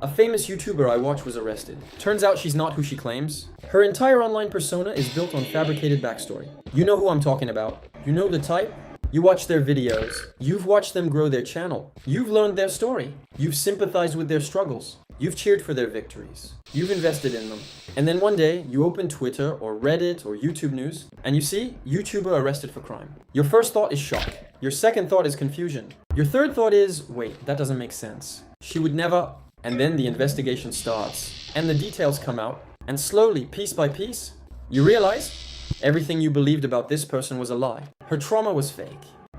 A famous YouTuber I watch was arrested. Turns out she's not who she claims. Her entire online persona is built on fabricated backstory. You know who I'm talking about. You know the type? You watch their videos. You've watched them grow their channel. You've learned their story. You've sympathized with their struggles. You've cheered for their victories. You've invested in them. And then one day, you open Twitter or Reddit or YouTube news, and you see YouTuber arrested for crime. Your first thought is shock. Your second thought is confusion. Your third thought is, wait, that doesn't make sense. She would never... And then the investigation starts, and the details come out, and slowly, piece by piece, you realize everything you believed about this person was a lie. Her trauma was fake.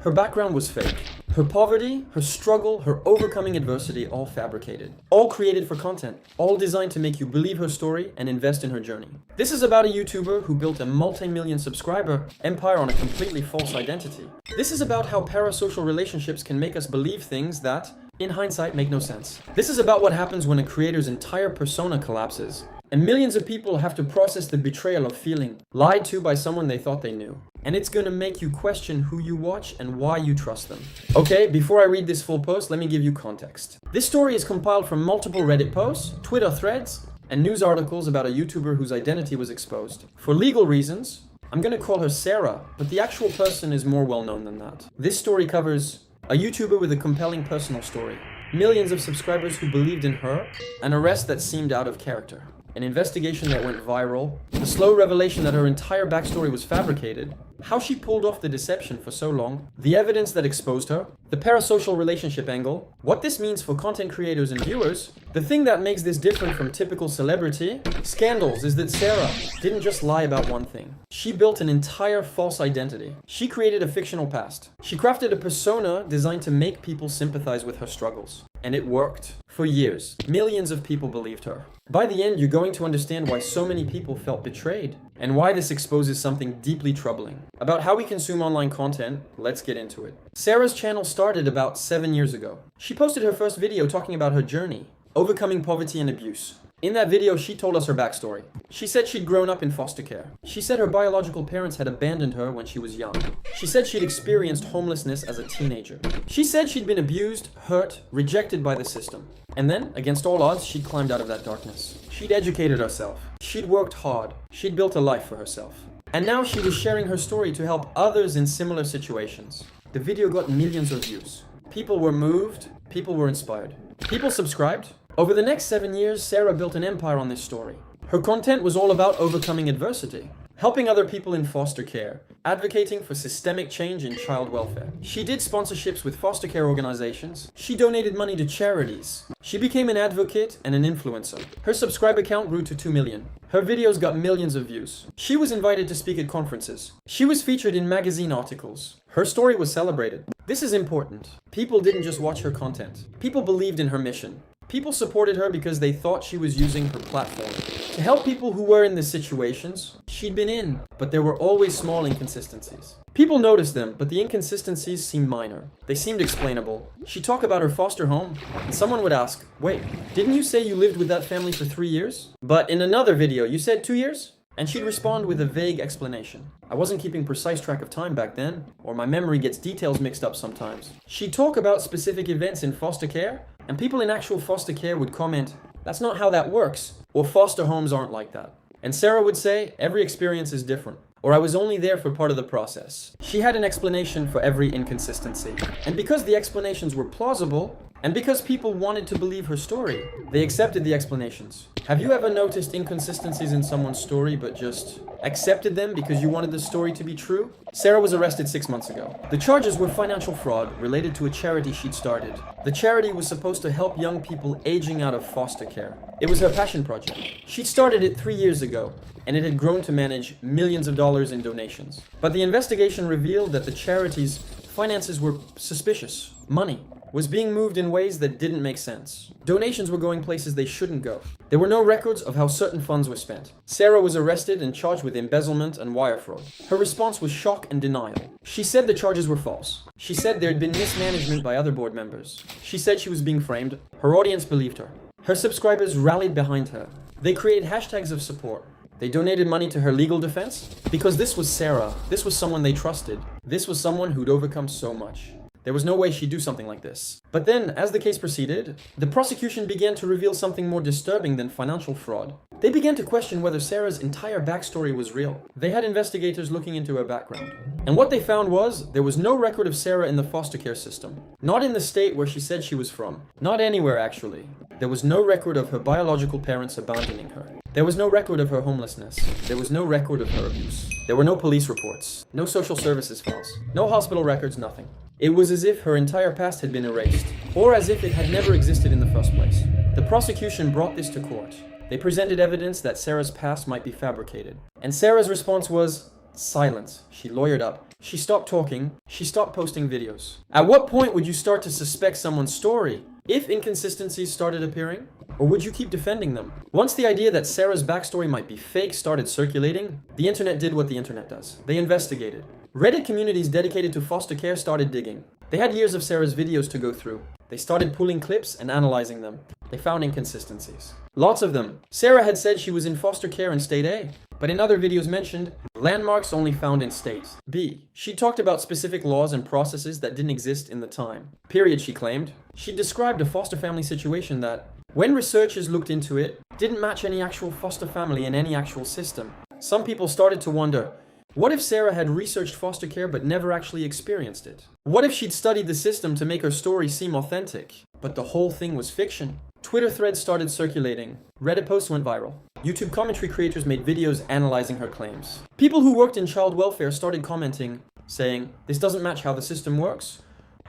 Her background was fake. Her poverty, her struggle, her overcoming adversity, all fabricated. All created for content. All designed to make you believe her story and invest in her journey. This is about a YouTuber who built a multi-million subscriber empire on a completely false identity. This is about how parasocial relationships can make us believe things that, in hindsight, make no sense. This is about what happens when a creator's entire persona collapses, and millions of people have to process the betrayal of feeling lied to by someone they thought they knew. And it's gonna make you question who you watch and why you trust them. Okay, before I read this full post, let me give you context. This story is compiled from multiple Reddit posts, Twitter threads, and news articles about a YouTuber whose identity was exposed. For legal reasons, I'm gonna call her Sarah, but the actual person is more well known than that. This story covers a YouTuber with a compelling personal story, millions of subscribers who believed in her, an arrest that seemed out of character, an investigation that went viral, the slow revelation that her entire backstory was fabricated, how she pulled off the deception for so long, the evidence that exposed her, the parasocial relationship angle, what this means for content creators and viewers. The thing that makes this different from typical celebrity scandals is that Sarah didn't just lie about one thing. She built an entire false identity. She created a fictional past. She crafted a persona designed to make people sympathize with her struggles. And it worked. For years, millions of people believed her. By the end, you're going to understand why so many people felt betrayed, and why this exposes something deeply troubling. About how we consume online content, let's get into it. Sarah's channel started about 7 years ago. She posted her first video talking about her journey, overcoming poverty and abuse. In that video, she told us her backstory. She said she'd grown up in foster care. She said her biological parents had abandoned her when she was young. She said she'd experienced homelessness as a teenager. She said she'd been abused, hurt, rejected by the system. And then, against all odds, she'd climbed out of that darkness. She'd educated herself. She'd worked hard. She'd built a life for herself. And now she was sharing her story to help others in similar situations. The video got millions of views. People were moved. People were inspired. People subscribed. Over the next 7 years, Sarah built an empire on this story. Her content was all about overcoming adversity, helping other people in foster care, advocating for systemic change in child welfare. She did sponsorships with foster care organizations. She donated money to charities. She became an advocate and an influencer. Her subscriber count grew to 2 million. Her videos got millions of views. She was invited to speak at conferences. She was featured in magazine articles. Her story was celebrated. This is important. People didn't just watch her content. People believed in her mission. People supported her because they thought she was using her platform to help people who were in the situations she'd been in, but there were always small inconsistencies. People noticed them, but the inconsistencies seemed minor. They seemed explainable. She'd talk about her foster home, and someone would ask, wait, didn't you say you lived with that family for 3 years? But in another video, you said 2 years? And she'd respond with a vague explanation. I wasn't keeping precise track of time back then, or my memory gets details mixed up sometimes. She'd talk about specific events in foster care, and people in actual foster care would comment, that's not how that works, or foster homes aren't like that. And Sarah would say, every experience is different, or I was only there for part of the process. She had an explanation for every inconsistency. And because the explanations were plausible, and because people wanted to believe her story, they accepted the explanations. Have you ever noticed inconsistencies in someone's story but just accepted them because you wanted the story to be true? Sarah was arrested 6 months ago. The charges were financial fraud related to a charity she'd started. The charity was supposed to help young people aging out of foster care. It was her passion project. She'd started it 3 years ago, and it had grown to manage millions of dollars in donations. But the investigation revealed that the charity's finances were suspicious. Money was being moved in ways that didn't make sense. Donations were going places they shouldn't go. There were no records of how certain funds were spent. Sarah was arrested and charged with embezzlement and wire fraud. Her response was shock and denial. She said the charges were false. She said there had been mismanagement by other board members. She said she was being framed. Her audience believed her. Her subscribers rallied behind her. They created hashtags of support. They donated money to her legal defense because this was Sarah. This was someone they trusted. This was someone who'd overcome so much. There was no way she'd do something like this. But then, as the case proceeded, the prosecution began to reveal something more disturbing than financial fraud. They began to question whether Sarah's entire backstory was real. They had investigators looking into her background. And what they found was, there was no record of Sarah in the foster care system. Not in the state where she said she was from. Not anywhere, actually. There was no record of her biological parents abandoning her. There was no record of her homelessness. There was no record of her abuse. There were no police reports. No social services files. No hospital records, nothing. It was as if her entire past had been erased, or as if it had never existed in the first place. The prosecution brought this to court. They presented evidence that Sarah's past might be fabricated. And Sarah's response was silence. She lawyered up. She stopped talking. She stopped posting videos. At what point would you start to suspect someone's story? If inconsistencies started appearing? Or would you keep defending them? Once the idea that Sarah's backstory might be fake started circulating, the internet did what the internet does. They investigated. Reddit communities dedicated to foster care started digging. They had years of Sarah's videos to go through. They started pulling clips and analyzing them. They found inconsistencies. Lots of them. Sarah had said she was in foster care in state A, but in other videos mentioned, landmarks only found in state B. She talked about specific laws and processes that didn't exist in the time. Period, she claimed. She described a foster family situation that, when researchers looked into it, didn't match any actual foster family in any actual system. Some people started to wonder, what if Sarah had researched foster care but never actually experienced it? What if she'd studied the system to make her story seem authentic, but the whole thing was fiction? Twitter threads started circulating. Reddit posts went viral. YouTube commentary creators made videos analyzing her claims. People who worked in child welfare started commenting, saying, this doesn't match how the system works,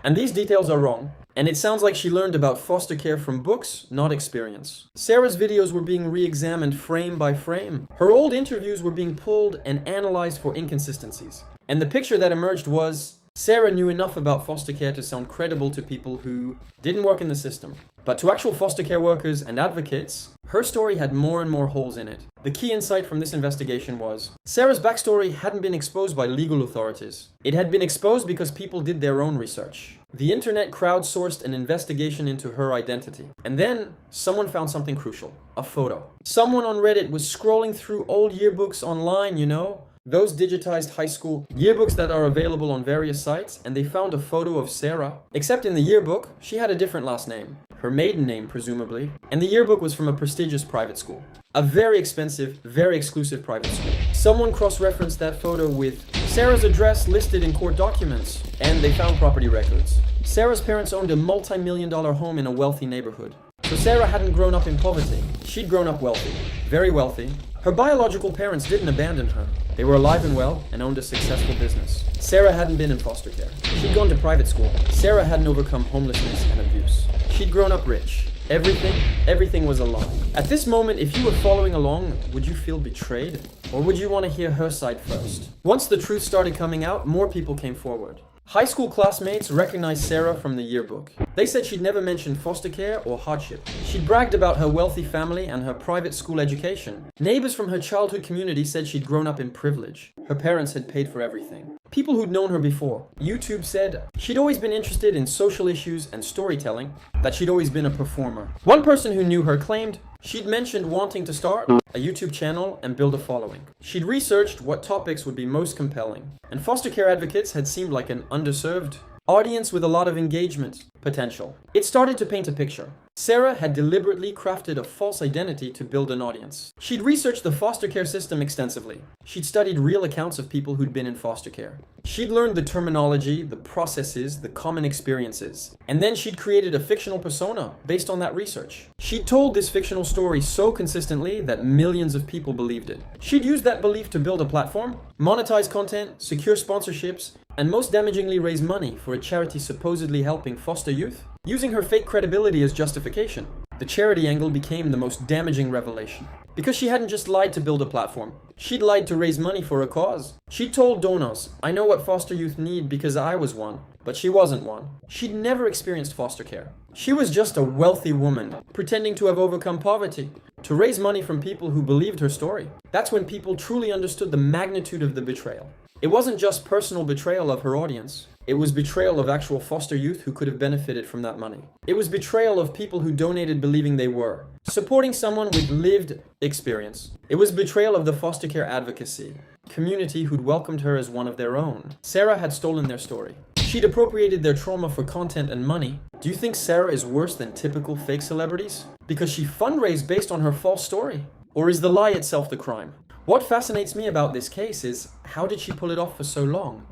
and these details are wrong. And it sounds like she learned about foster care from books, not experience. Sarah's videos were being re-examined frame by frame. Her old interviews were being pulled and analyzed for inconsistencies. And the picture that emerged was, Sarah knew enough about foster care to sound credible to people who didn't work in the system. But to actual foster care workers and advocates, her story had more and more holes in it. The key insight from this investigation was, Sarah's backstory hadn't been exposed by legal authorities. It had been exposed because people did their own research. The internet crowdsourced an investigation into her identity. And then, someone found something crucial. A photo. Someone on Reddit was scrolling through old yearbooks online, you know? Those digitized high school yearbooks that are available on various sites, and they found a photo of Sarah. Except in the yearbook, she had a different last name. Her maiden name, presumably. And the yearbook was from a prestigious private school. A very expensive, very exclusive private school. Someone cross-referenced that photo with Sarah's address listed in court documents, and they found property records. Sarah's parents owned a multi-million-dollar home in a wealthy neighborhood. So Sarah hadn't grown up in poverty. She'd grown up wealthy. Very wealthy. Her biological parents didn't abandon her. They were alive and well and owned a successful business. Sarah hadn't been in foster care. She'd gone to private school. Sarah hadn't overcome homelessness and abuse. She'd grown up rich. Everything was a lie. At this moment, if you were following along, would you feel betrayed? Or would you want to hear her side first? Once the truth started coming out, more people came forward. High school classmates recognized Sarah from the yearbook. They said she'd never mentioned foster care or hardship. She'd bragged about her wealthy family and her private school education. Neighbors from her childhood community said she'd grown up in privilege. Her parents had paid for everything. People who'd known her before. YouTube said she'd always been interested in social issues and storytelling, that she'd always been a performer. One person who knew her claimed she'd mentioned wanting to start a YouTube channel and build a following. She'd researched what topics would be most compelling, and foster care advocates had seemed like an underserved audience with a lot of engagement potential. It started to paint a picture. Sarah had deliberately crafted a false identity to build an audience. She'd researched the foster care system extensively. She'd studied real accounts of people who'd been in foster care. She'd learned the terminology, the processes, the common experiences. And then she'd created a fictional persona based on that research. She'd told this fictional story so consistently that millions of people believed it. She'd used that belief to build a platform, monetize content, secure sponsorships, and most damagingly raise money for a charity supposedly helping foster youth, using her fake credibility as justification. The charity angle became the most damaging revelation. Because she hadn't just lied to build a platform. She'd lied to raise money for a cause. She told donors, I know what foster youth need because I was one. But she wasn't one. She'd never experienced foster care. She was just a wealthy woman, pretending to have overcome poverty, to raise money from people who believed her story. That's when people truly understood the magnitude of the betrayal. It wasn't just personal betrayal of her audience. It was betrayal of actual foster youth who could have benefited from that money. It was betrayal of people who donated believing they were, supporting someone with lived experience. It was betrayal of the foster care advocacy community who'd welcomed her as one of their own. Sarah had stolen their story. she'd appropriated their trauma for content and money. Do you think Sarah is worse than typical fake celebrities? Because she fundraised based on her false story? Or is the lie itself the crime? What fascinates me about this case is, how did she pull it off for so long?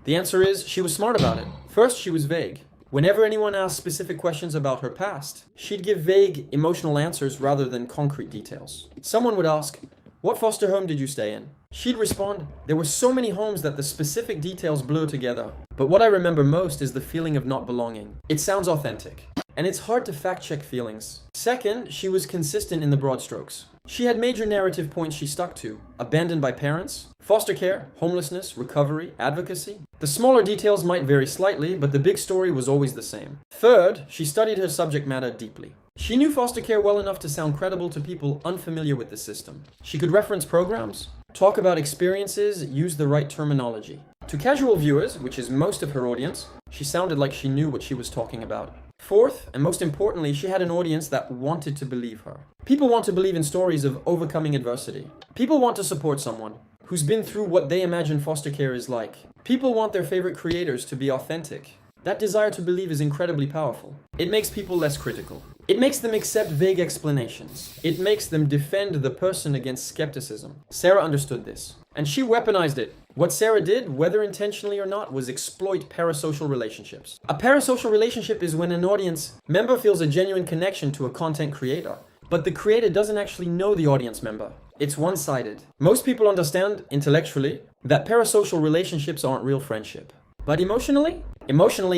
The answer is, she was smart about it. First, she was vague. Whenever anyone asked specific questions about her past, she'd give vague, emotional answers rather than concrete details. Someone would ask, "What foster home did you stay in?" She'd respond, "There were so many homes that the specific details blur together. But what I remember most is the feeling of not belonging." It sounds authentic. And it's hard to fact-check feelings. Second, she was consistent in the broad strokes. She had major narrative points she stuck to: abandoned by parents, foster care, homelessness, recovery, advocacy. The smaller details might vary slightly, but the big story was always the same. Third, she studied her subject matter deeply. She knew foster care well enough to sound credible to people unfamiliar with the system. She could reference programs, talk about experiences, use the right terminology. To casual viewers, which is most of her audience, she sounded like she knew what she was talking about. Fourth, and most importantly, she had an audience that wanted to believe her. People want to believe in stories of overcoming adversity. People want to support someone who's been through what they imagine foster care is like. People want their favorite creators to be authentic. That desire to believe is incredibly powerful. It makes people less critical. It makes them accept vague explanations. It makes them defend the person against skepticism. Sarah understood this, and she weaponized it. What Sarah did, whether intentionally or not, was exploit parasocial relationships. A parasocial relationship is when an audience member feels a genuine connection to a content creator, but the creator doesn't actually know the audience member. It's one-sided. Most people understand, intellectually, that parasocial relationships aren't real friendship. But emotionally,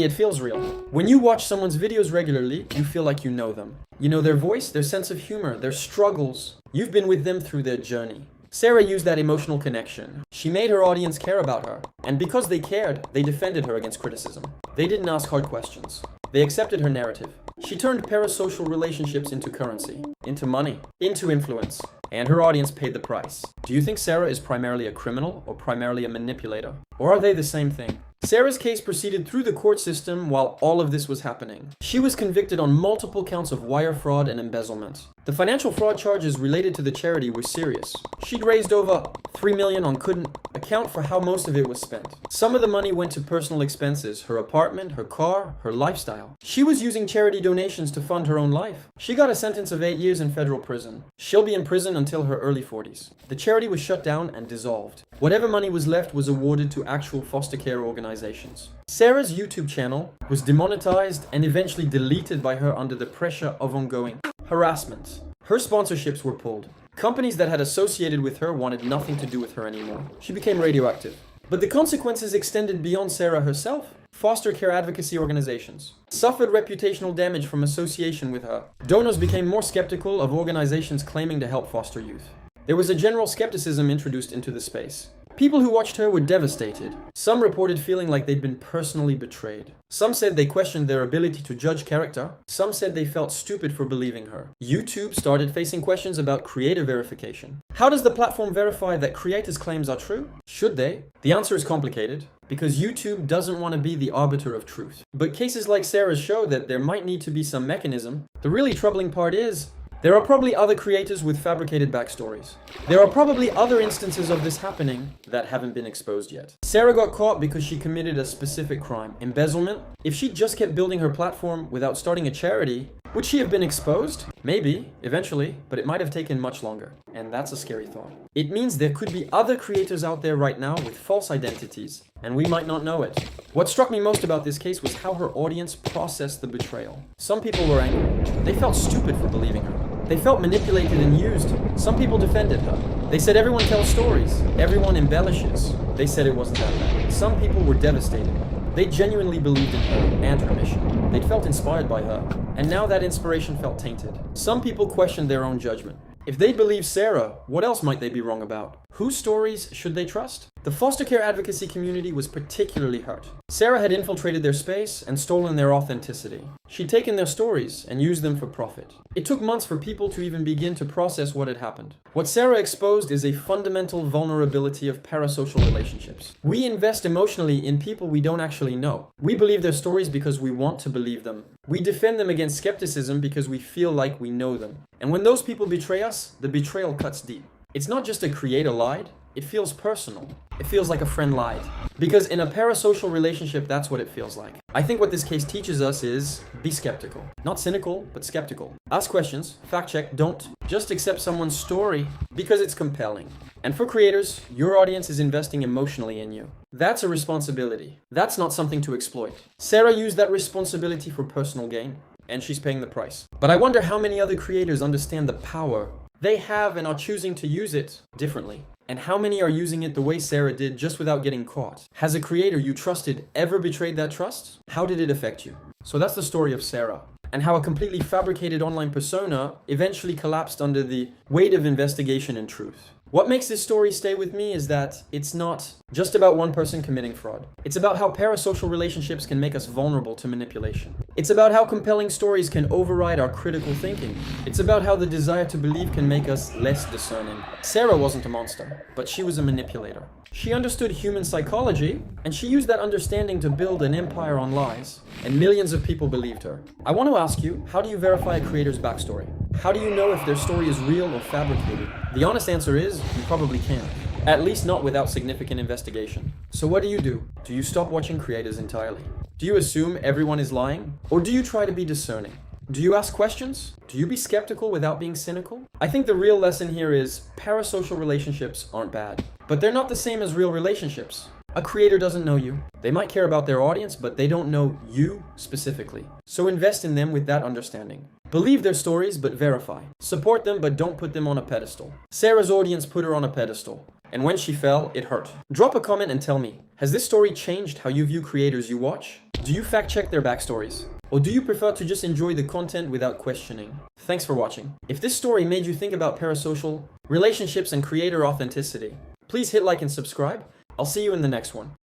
it feels real. When you watch someone's videos regularly, you feel like you know them. You know their voice, their sense of humor, their struggles. You've been with them through their journey. Sarah used that emotional connection. She made her audience care about her. And because they cared, they defended her against criticism. They didn't ask hard questions. They accepted her narrative. She turned parasocial relationships into currency, into money, into influence. And her audience paid the price. Do you think Sarah is primarily a criminal or primarily a manipulator? Or are they the same thing? Sarah's case proceeded through the court system while all of this was happening. She was convicted on multiple counts of wire fraud and embezzlement. The financial fraud charges related to the charity were serious. She'd raised over $3 million and couldn't account for how most of it was spent. Some of the money went to personal expenses, her apartment, her car, her lifestyle. She was using charity donations to fund her own life. She got a sentence of 8 years in federal prison. She'll be in prison until her early 40s. The charity was shut down and dissolved. Whatever money was left was awarded to actual foster care organizations. Sarah's YouTube channel was demonetized and eventually deleted by her under the pressure of ongoing harassment. Her sponsorships were pulled. Companies that had associated with her wanted nothing to do with her anymore. She became radioactive. But the consequences extended beyond Sarah herself. Foster care advocacy organizations suffered reputational damage from association with her. Donors became more skeptical of organizations claiming to help foster youth. There was a general skepticism introduced into the space. People who watched her were devastated. Some reported feeling like they'd been personally betrayed. Some said they questioned their ability to judge character. Some said they felt stupid for believing her. YouTube started facing questions about creator verification. How does the platform verify that creators' claims are true? Should they? The answer is complicated, because YouTube doesn't want to be the arbiter of truth. But cases like Sarah's show that there might need to be some mechanism. The really troubling part is, there are probably other creators with fabricated backstories. There are probably other instances of this happening that haven't been exposed yet. Sarah got caught because she committed a specific crime, embezzlement. If she just kept building her platform without starting a charity, would she have been exposed? Maybe, eventually, but it might have taken much longer. And that's a scary thought. It means there could be other creators out there right now with false identities, and we might not know it. What struck me most about this case was how her audience processed the betrayal. Some people were angry. They felt stupid for believing her. They felt manipulated and used. Some people defended her. They said everyone tells stories. Everyone embellishes. They said it wasn't that bad. Some people were devastated. They genuinely believed in her and her mission. They'd felt inspired by her. And now that inspiration felt tainted. Some people questioned their own judgment. If they believe Sarah, what else might they be wrong about? Whose stories should they trust? The foster care advocacy community was particularly hurt. Sarah had infiltrated their space and stolen their authenticity. She'd taken their stories and used them for profit. It took months for people to even begin to process what had happened. What Sarah exposed is a fundamental vulnerability of parasocial relationships. We invest emotionally in people we don't actually know. We believe their stories because we want to believe them. We defend them against skepticism because we feel like we know them. And when those people betray us, the betrayal cuts deep. It's not just a creator lied, It feels personal. It feels like a friend lied. Because in a parasocial relationship, that's what it feels like. I think what this case teaches us is be skeptical. Not cynical, but skeptical. Ask questions, fact check, don't just accept someone's story because it's compelling. And for creators, your audience is investing emotionally in you. That's a responsibility. That's not something to exploit. Sarah used that responsibility for personal gain, and she's paying the price. But I wonder how many other creators understand the power they have and are choosing to use it differently. And how many are using it the way Sarah did just without getting caught? Has a creator you trusted ever betrayed that trust? How did it affect you? So that's the story of Sarah, and how a completely fabricated online persona eventually collapsed under the weight of investigation and truth. What makes this story stay with me is that it's not just about one person committing fraud. It's about how parasocial relationships can make us vulnerable to manipulation. It's about how compelling stories can override our critical thinking. It's about how the desire to believe can make us less discerning. Sarah wasn't a monster, but she was a manipulator. She understood human psychology, and she used that understanding to build an empire on lies, and millions of people believed her. I want to ask you, how do you verify a creator's backstory? How do you know if their story is real or fabricated? The honest answer is, you probably can't. At least not without significant investigation. So what do? Do you stop watching creators entirely? Do you assume everyone is lying? Or do you try to be discerning? Do you ask questions? Do you be skeptical without being cynical? I think the real lesson here is parasocial relationships aren't bad, but they're not the same as real relationships. A creator doesn't know you. They might care about their audience, but they don't know you specifically. So invest in them with that understanding. Believe their stories, but verify. Support them, but don't put them on a pedestal. Sarah's audience put her on a pedestal, and when she fell, it hurt. Drop a comment and tell me, has this story changed how you view creators you watch? Do you fact check their backstories? Or do you prefer to just enjoy the content without questioning? Thanks for watching. If this story made you think about parasocial relationships and creator authenticity, please hit like and subscribe. I'll see you in the next one.